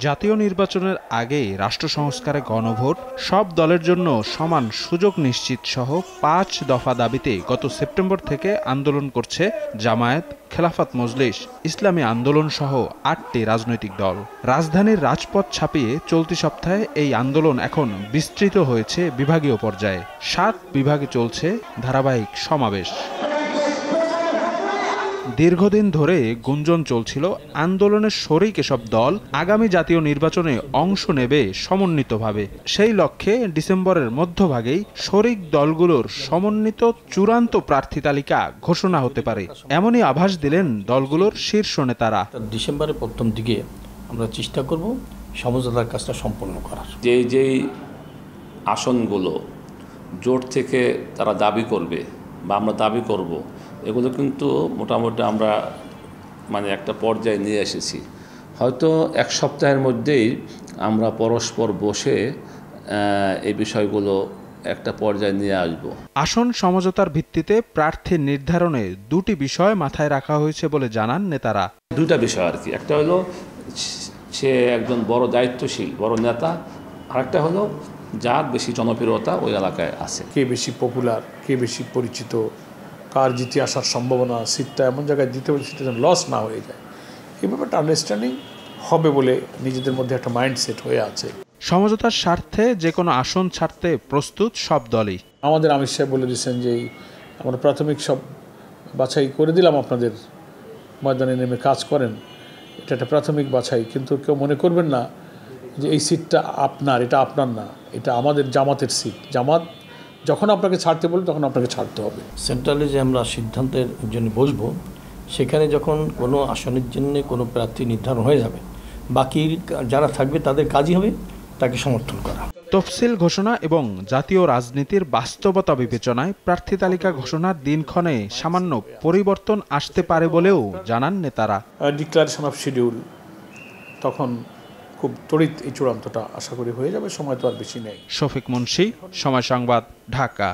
জাতীয় নির্বাচনের আগে রাষ্ট্র সংস্কারে গণভোট, সব দলের জন্য সমান সুযোগ নিশ্চিত সহ ৫ দফা দাবিতে গত সেপ্টেম্বর থেকে আন্দোলন করছে জামায়াত, খেলাফত মজলিস, ইসলামী আন্দোলন সহ ৮টি রাজনৈতিক দল। রাজধানীর রাজপথ ছাপিয়ে চলতি সপ্তাহে এই আন্দোলন এখন বিস্তৃত হয়েছে বিভাগীয় পর্যায়ে। ৭ বিভাগে চলছে ধারাবাহিক সমাবেশ। দীর্ঘদিন ধরে গুঞ্জন চলছিল আন্দোলনের শরিক এসব দল আগামী জাতীয় নির্বাচনে অংশ নেবে সমন্বিতভাবে। সেই লক্ষ্যে ডিসেম্বরের মধ্যভাগেই শরিক দলগুলোর সমন্বিত চূড়ান্ত প্রার্থী তালিকা ঘোষণা হতে পারে, এমনই আভাস দিলেন দলগুলোর শীর্ষ নেতারা। ডিসেম্বরের প্রথম দিকে আমরা চেষ্টা করব সমঝোতার কাজটা সম্পন্ন করার। যেই আসনগুলো জোট থেকে তারা দাবি করবে বা আমরা দাবি করব, এগুলো কিন্তু মোটামুটি আমরা একটা পর্যায়ে নিয়ে এসেছি। হয়তো এক সপ্তাহের মধ্যেই আমরা পরস্পর বসে এই বিষয়গুলো একটা পর্যায়ে নিয়ে আসব। আসন সমঝোতার ভিত্তিতে প্রার্থী নির্ধারণে দুটি বিষয় মাথায় রাখা হয়েছে বলে জানান নেতারা। দুটা বিষয় আর কি, একটা হলো সে একজন বড় দায়িত্বশীল বড় নেতা, আরেকটা হলো যার বেশি জনপ্রিয়তা ওই এলাকায় আছে। কে বেশি পপুলার, কে বেশি পরিচিত, কার জিতে আসার সম্ভাবনা, সিটটা এমন জায়গায় দিতে হলে সিটটা যেন লস না হয়ে যায়, এই ব্যাপারটা আন্ডারস্ট্যান্ডিং হবে বলে নিজেদের মধ্যে একটা মাইন্ডসেট হয়ে আছে। সমঝোতার স্বার্থে যে কোনো আসন ছাড়তে প্রস্তুত সব দলই। আমাদের আমির সাহেব বলে দিয়েছেন যে আমরা প্রাথমিক সব বাছাই করে দিলাম, আপনাদের ময়দানে নেমে কাজ করেন, এটা একটা প্রাথমিক বাছাই, কিন্তু কেউ মনে করবেন না যে এই সিটটা আপনার, এটা আপনার না, এটা আমাদের জামাতের সিট। জামাত যখন আপনাকে ছাড়তে বলবে তখন আপনাকে ছাড়তে হবে। সেন্ট্রালে যে আমরা সিদ্ধান্তের জন্য বসবো, সেখানে যখন কোনো আসনের জন্য কোনো প্রার্থী নির্ধারণ হয়ে যাবে, বাকি যারা থাকবে তাদের কাজই হবে তাকে সমর্থন করা। তফসিল ঘোষণা এবং জাতীয় রাজনীতির বাস্তবতা বিবেচনায় প্রার্থী তালিকা ঘোষণার দিনক্ষণে সামান্য পরিবর্তন আসতে পারে বলেও জানান নেতারা। ডিক্লারেশন অফ শিডিউল তখন খুব তড়িৎ এই চূড়ান্তটা আশা করি হয়ে যাবে, সময় তো আর বেশি নেই। শফিক মুন্সি, সময় সংবাদ, ঢাকা।